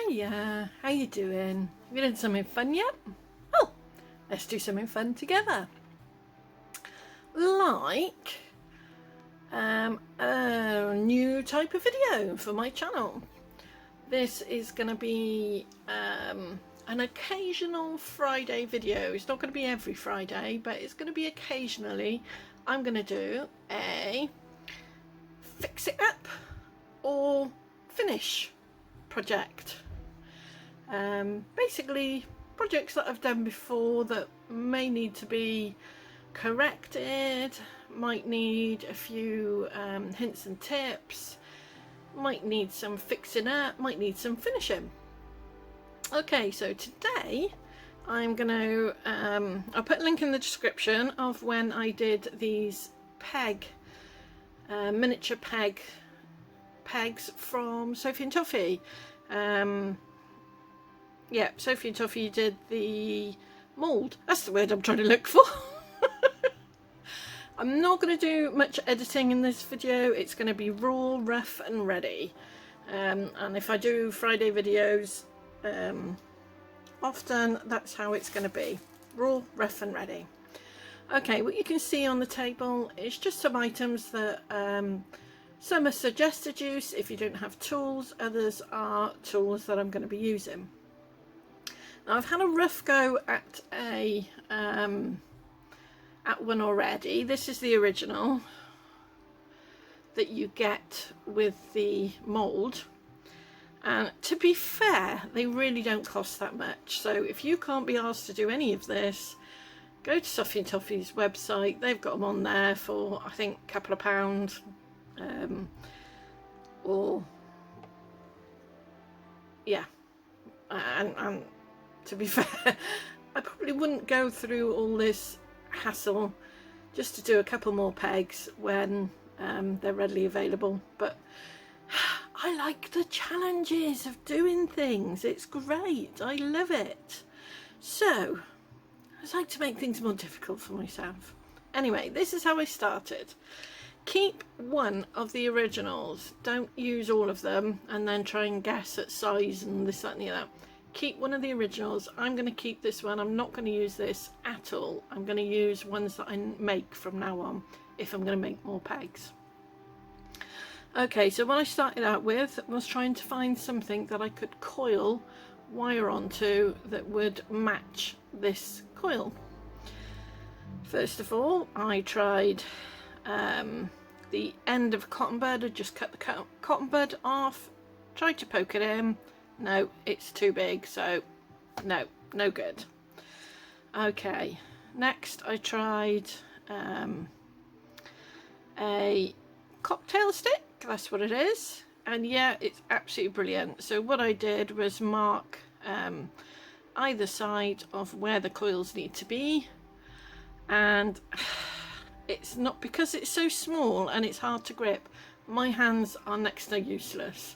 Hiya, how you doing? Have you done something fun yet? Oh, let's do something fun together. Like a new type of video for my channel. This is going to be an occasional Friday video. It's not going to be every Friday, but it's going to be occasionally. I'm going to do a fix it up or finish project. Basically projects that I've done before that may need to be corrected, might need a few hints and tips, might need some fixing up, might need some finishing. Okay, so today I'm going to I'll put a link in the description of when I did these miniature pegs from Sophie and Toffee. Yeah, Sophie and Toffee did the mould. That's the word I'm trying to look for. I'm not going to do much editing in this video. It's going to be raw, rough and ready. And if I do Friday videos often, that's how it's going to be. Raw, rough and ready. Okay, what you can see on the table is just some items that some are suggested use if you don't have tools. Others are tools that I'm going to be using. Now I've had a rough go at one already. This is the original that you get with the mould, and to be fair, they really don't cost that much. So if you can't be asked to do any of this, go to Sophie and Toffee's website. They've got them on there for, I think, a couple of pounds, or yeah, and to be fair, I probably wouldn't go through all this hassle just to do a couple more pegs when they're readily available. But I like the challenges of doing things. It's great. I love it. So I like to make things more difficult for myself. Anyway, this is how I started. Keep one of the originals. Don't use all of them and then try and guess at size and this, that and the other. Keep one of the originals. I'm going to keep this one. I'm not going to use this at all. I'm going to use ones that I make from now on if I'm going to make more pegs. Okay, so what I started out with was trying to find something that I could coil wire onto that would match this coil. First of all, I tried the end of a cotton bud. I just cut the cotton bud off, tried to poke it in. No, it's too big, so no good. Okay, next I tried a cocktail stick, that's what it is, and yeah, it's absolutely brilliant. So what I did was mark either side of where the coils need to be, and it's not, because it's so small and it's hard to grip, my hands are next to useless.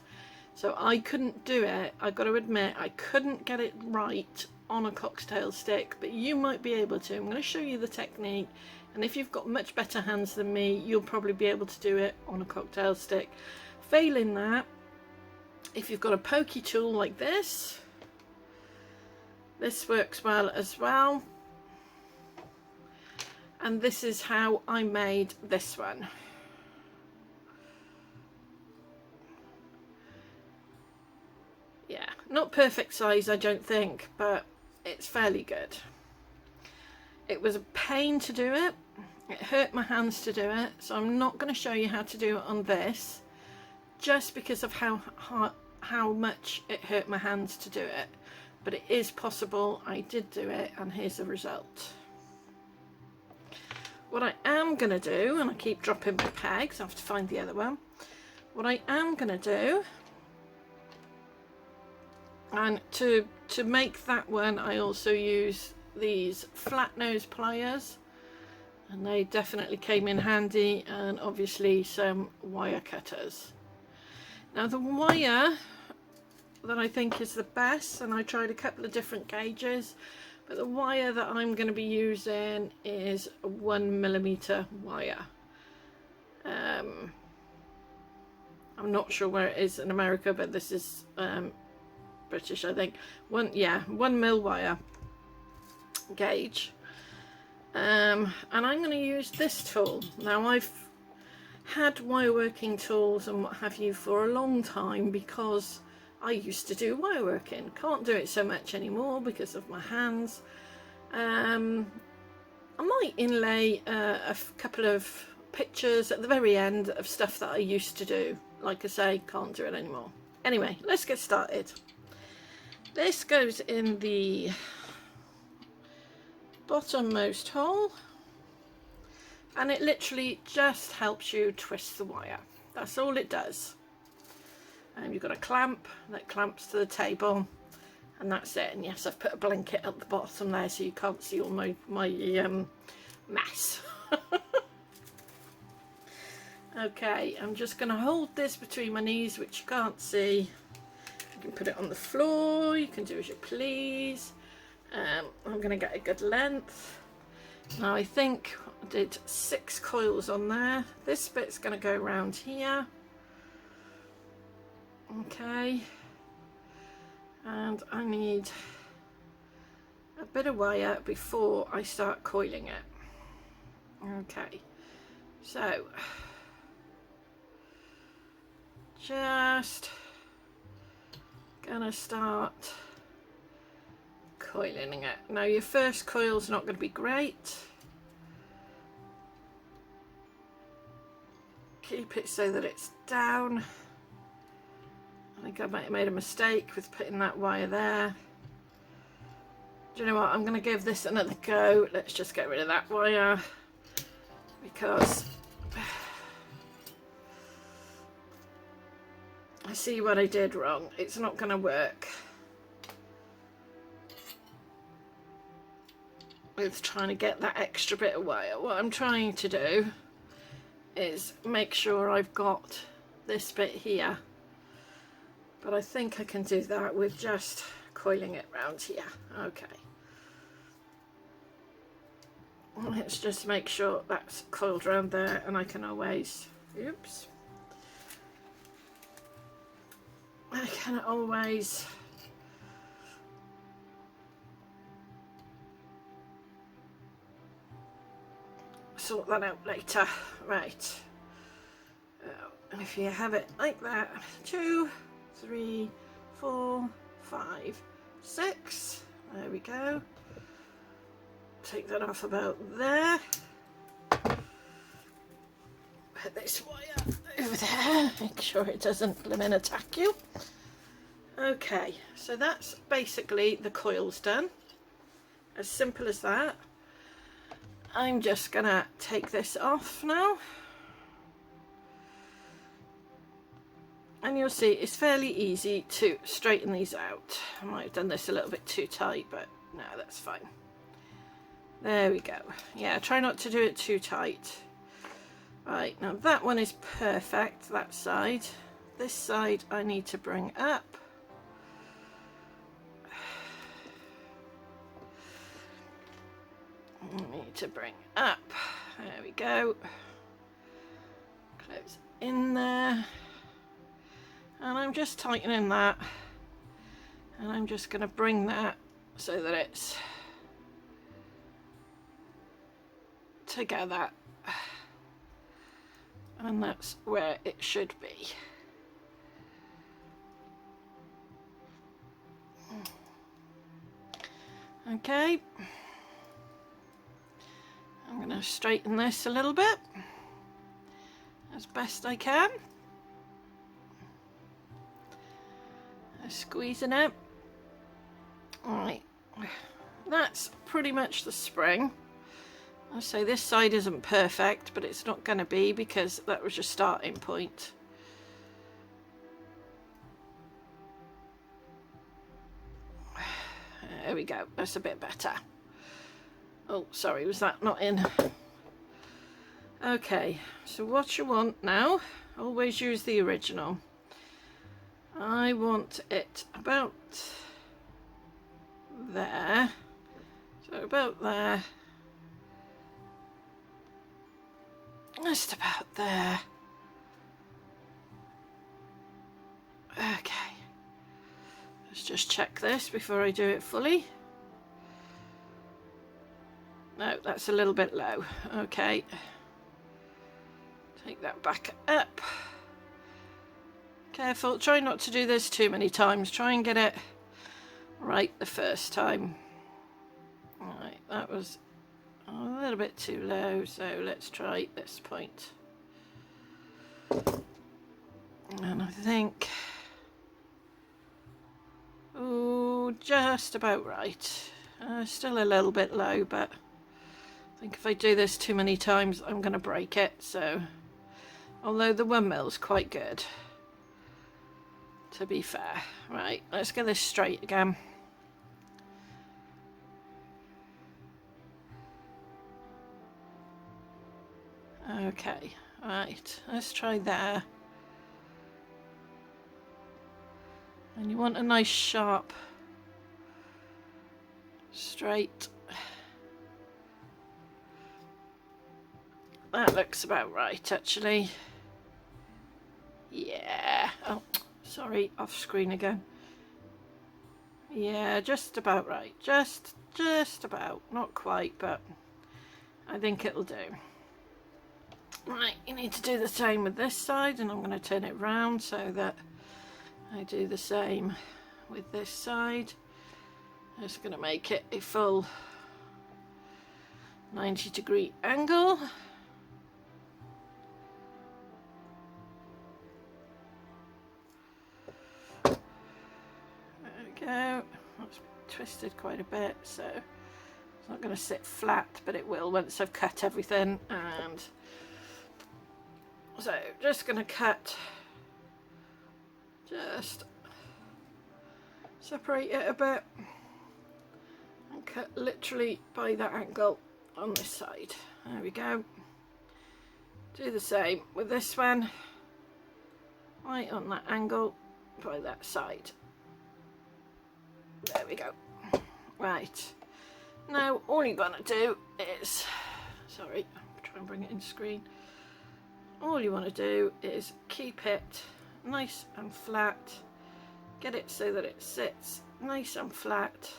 So I couldn't do it. I've got to admit, I couldn't get it right on a cocktail stick, but you might be able to. I'm going to show you the technique, and if you've got much better hands than me, you'll probably be able to do it on a cocktail stick. Failing that, if you've got a pokey tool like this works well as well. And this is how I made this one. Yeah, not perfect size, I don't think, but it's fairly good. It was a pain to do it. It hurt my hands to do it, so I'm not going to show you how to do it on this, just because of how much it hurt my hands to do it. But it is possible. I did do it, and here's the result. What I am going to do, and I keep dropping my pegs, I have to find the other one. What I am going to do, and to make that one, I also use these flat nose pliers, and they definitely came in handy, and obviously some wire cutters. Now the wire that I think is the best, and I tried a couple of different gauges, but the wire that I'm going to be using is a 1mm wire. I'm not sure where it is in America, but this is British, I think. 1 mil wire gauge. And I'm going to use this tool. Now, I've had wire working tools and what have you for a long time because I used to do wire working. Can't do it so much anymore because of my hands. I might inlay a couple of pictures at the very end of stuff that I used to do. Like I say, can't do it anymore. Anyway, let's get started. This goes in the bottommost hole, and it literally just helps you twist the wire. That's all it does. And you've got a clamp that clamps to the table, and that's it. And yes, I've put a blanket at the bottom there so you can't see all my mess. Okay, I'm just going to hold this between my knees, which you can't see. You can put it on the floor, you can do as you please. I'm going to get a good length. Now I think I did 6 coils on there. This bit's going to go around here. Okay. And I need a bit of wire before I start coiling it. Okay. So, just gonna start coiling it. Now your first coil's not going to be great. Keep it so that it's down. I think I might have made a mistake with putting that wire there. Do you know what? I'm going to give this another go. Let's just get rid of that wire because I see what I did wrong. It's not going to work with trying to get that extra bit of wire. What I'm trying to do is make sure I've got this bit here, but I think I can do that with just coiling it round here. Okay, let's just make sure that's coiled around there, and I can always, oops, I can always sort that out later. Right, if you have it like that, 2, 3, 4, 5, 6, there we go. Take that off about there. Put this wire over there, make sure it doesn't blimmin' attack you. Okay, so that's basically the coils done. As simple as that. I'm just gonna take this off now, and you'll see it's fairly easy to straighten these out. I might have done this a little bit too tight, but no, that's fine. There we go. Yeah, try not to do it too tight. Right, now that one is perfect, that side. This side I need to bring up. I need to bring up. There we go. Close in there. And I'm just tightening that. And I'm just going to bring that so that it's together. And that's where it should be. Okay. I'm going to straighten this a little bit as best I can. Squeezing it. Alright, that's pretty much the spring. I say this side isn't perfect, but it's not going to be because that was your starting point. There we go, that's a bit better. Oh, sorry, was that not in? Okay, so what you want now, always use the original. I want it about there, so about there, just about there. Okay, Let's just check this before I do it fully. No, that's a little bit low. Okay. Take that back up. Careful, try not to do this too many times. Try and get it right the first time. Right, that was a little bit too low, so let's try this point. And I think, oh, just about right. Still a little bit low, but I think if I do this too many times, I'm going to break it. So, although the 1 mil's quite good, to be fair. Right, let's get this straight again. Okay, right, let's try there. And you want a nice sharp, straight. That looks about right, actually. Yeah. Oh, sorry, off screen again. Yeah, just about right. Just about. Not quite, but I think it'll do. Right, you need to do the same with this side, and I'm going to turn it round so that I do the same with this side. I'm just going to make it a full 90-degree angle. There we go. That's twisted quite a bit, so it's not going to sit flat, but it will once I've cut everything. And so just going to cut, just separate it a bit and cut literally by that angle on this side. There we go. Do the same with this one, right on that angle by that side. There we go. Right, now all you're gonna do is, sorry, try and bring it in screen. All you want to do is keep it nice and flat, get it so that it sits nice and flat,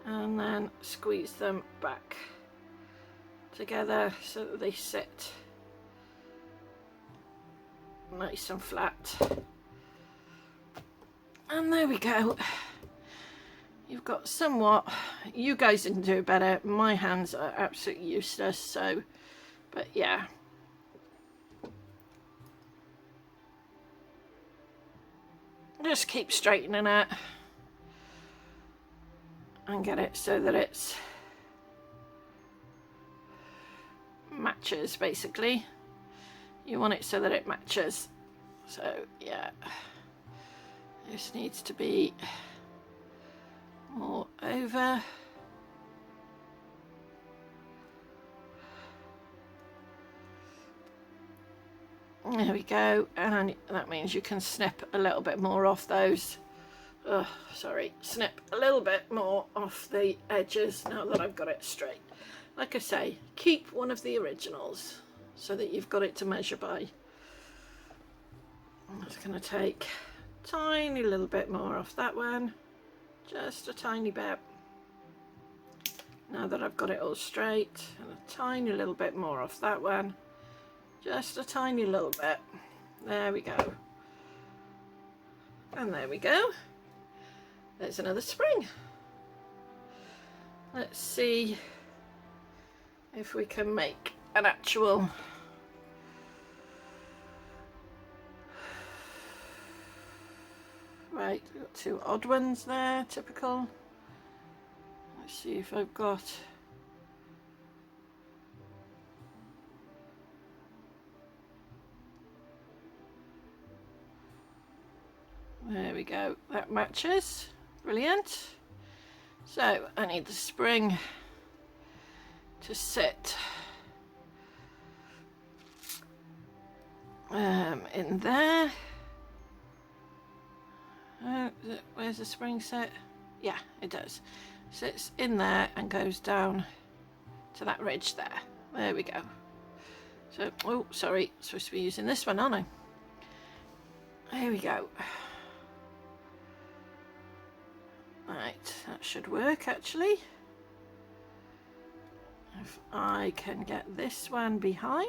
and then squeeze them back together so that they sit nice and flat. And there we go. You've got somewhat, you guys can do better. My hands are absolutely useless, so, but yeah. Just keep straightening it and get it so that it's matches, basically. You want it so that it matches. So yeah, this needs to be more over. There we go, and that means you can snip a little bit more off those. Oh, sorry, snip a little bit more off the edges now that I've got it straight. Like I say, keep one of the originals so that you've got it to measure by. I'm just going to take a tiny little bit more off that one. Just a tiny bit. Now that I've got it all straight, and a tiny little bit more off that one. Just a tiny little bit. There we go. And there we go. There's another spring. Let's see if we can make an actual right, we've got two odd ones there, typical. Let's see if I've got there we go, that matches. Brilliant. So I need the spring to sit in there. Where's the spring set? Yeah, it does. Sits in there and goes down to that ridge there. There we go. So, oh, sorry, I'm supposed to be using this one, aren't I? Here we go. Right, that should work actually. If I can get this one behind.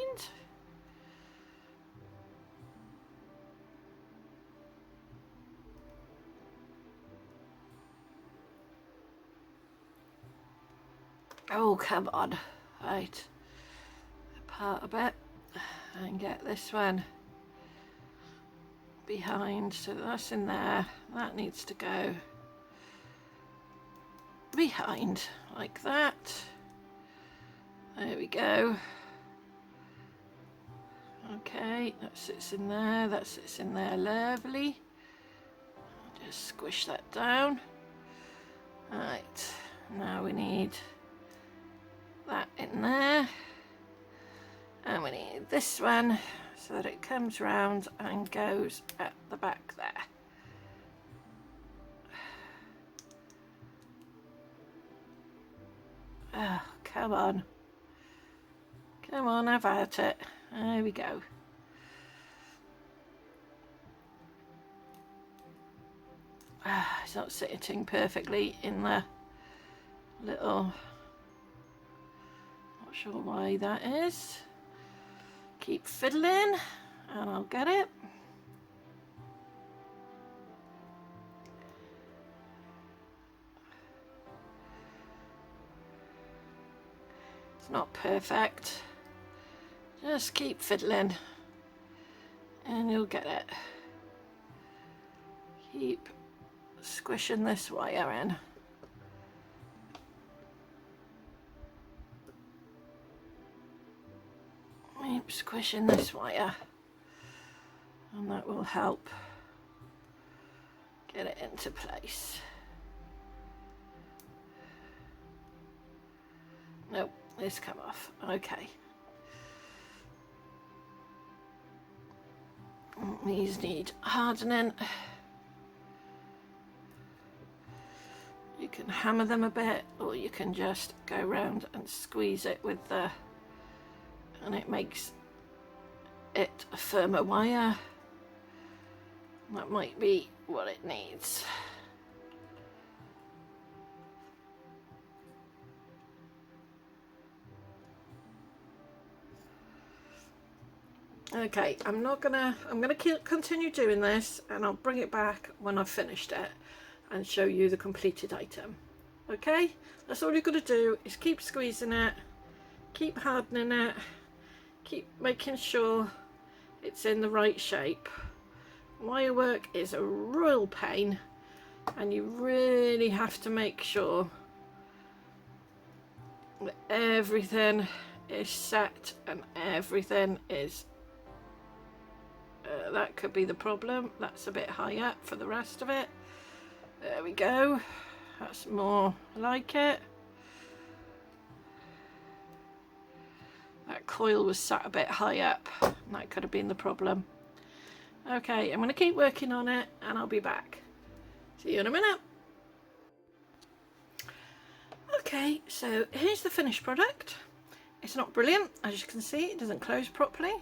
Oh, come on. Right. Apart a bit and get this one behind. So that's in there. That needs to go behind like that. There we go. Okay, that sits in there. That sits in there. Lovely. Just squish that down. Right. Now we need that in there, and we need this one so that it comes round and goes at the back there. Oh, come on, have at it. There we go. It's not sitting perfectly in the little, not sure why that is. Keep fiddling and I'll get it. It's not perfect. Just keep fiddling and you'll get it. Keep squishing this wire in. Keep squishing this wire and that will help get it into place. Nope, this come off. Okay. These need hardening. You can hammer them a bit, or you can just go around and squeeze it with the, and it makes it a firmer wire. That might be what it needs. Okay, I'm gonna continue doing this, and I'll bring it back when I've finished it and show you the completed item. Okay, that's all you've got to do, is keep squeezing it, keep hardening it, keep making sure it's in the right shape. Wire work is a real pain, and you really have to make sure that everything is set and everything is that could be the problem. That's a bit high up for the rest of it. There we go. That's more like it. That coil was sat a bit high up. That could have been the problem. Okay, I'm going to keep working on it and I'll be back. See you in a minute. Okay, so here's the finished product. It's not brilliant, as you can see. It doesn't close properly.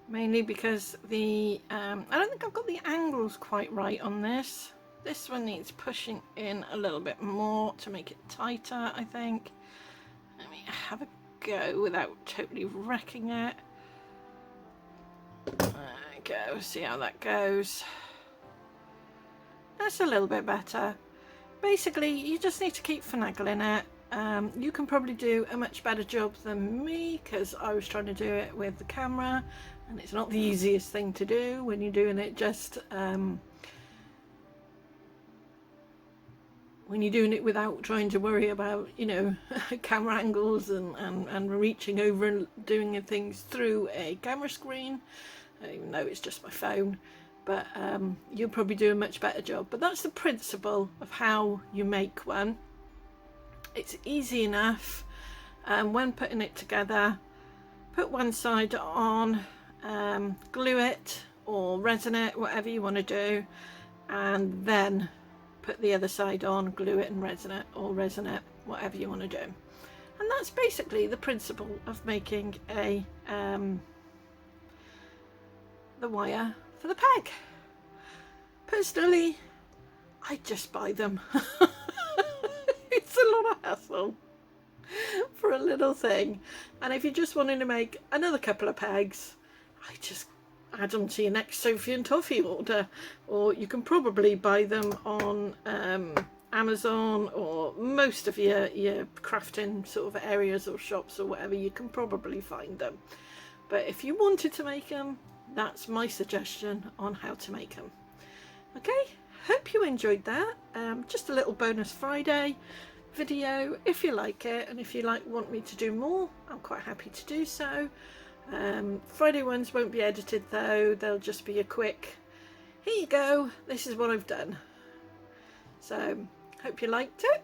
Mainly because the I don't think I've got the angles quite right on this. This one needs pushing in a little bit more to make it tighter, I think. Let me have a go without totally wrecking it. There we go, see how that goes. That's a little bit better. Basically, you just need to keep finagling it. You can probably do a much better job than me, because I was trying to do it with the camera, and it's not the easiest thing to do when you're doing it just when you're doing it without trying to worry about, you know, camera angles and reaching over and doing things through a camera screen, even though it's just my phone. But you'll probably do a much better job. But that's the principle of how you make one. It's easy enough. When putting it together, put one side on, glue it or resin it, whatever you want to do, and then put the other side on, glue it and resin it, or resin it, whatever you want to do. And that's basically the principle of making a the wire for the peg. Personally, I just buy them. It's a lot of hassle for a little thing. And if you're just wanting to make another couple of pegs, I just add them to your next Sophie and Toffee order. Or you can probably buy them on Amazon, or most of your crafting sort of areas or shops or whatever. You can probably find them. But if you wanted to make them, that's my suggestion on how to make them. Okay, hope you enjoyed that. Just a little bonus Friday video. If you like it, and if you want me to do more, I'm quite happy to do so. Friday ones won't be edited though, they'll just be a quick, here you go, this is what I've done. So hope you liked it,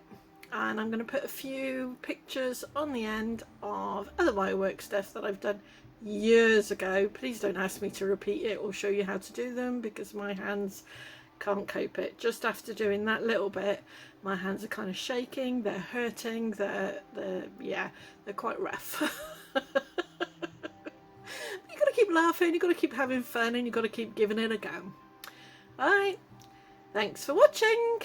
and I'm going to put a few pictures on the end of other wirework stuff that I've done years ago. Please don't ask me to repeat it or show you how to do them, because my hands can't cope it. Just after doing that little bit, my hands are kind of shaking, they're hurting, they're quite rough. You got to keep laughing, you got to keep having fun, and you got to keep giving it a go. Alright, thanks for watching.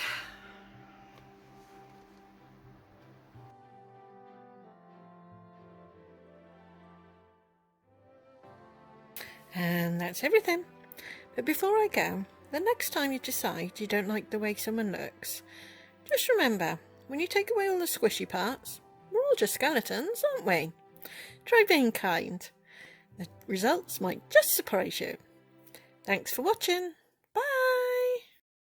And that's everything. But before I go, the next time you decide you don't like the way someone looks, just remember, when you take away all the squishy parts, we're all just skeletons, aren't we? Try being kind. The results might just surprise you. Thanks for watching.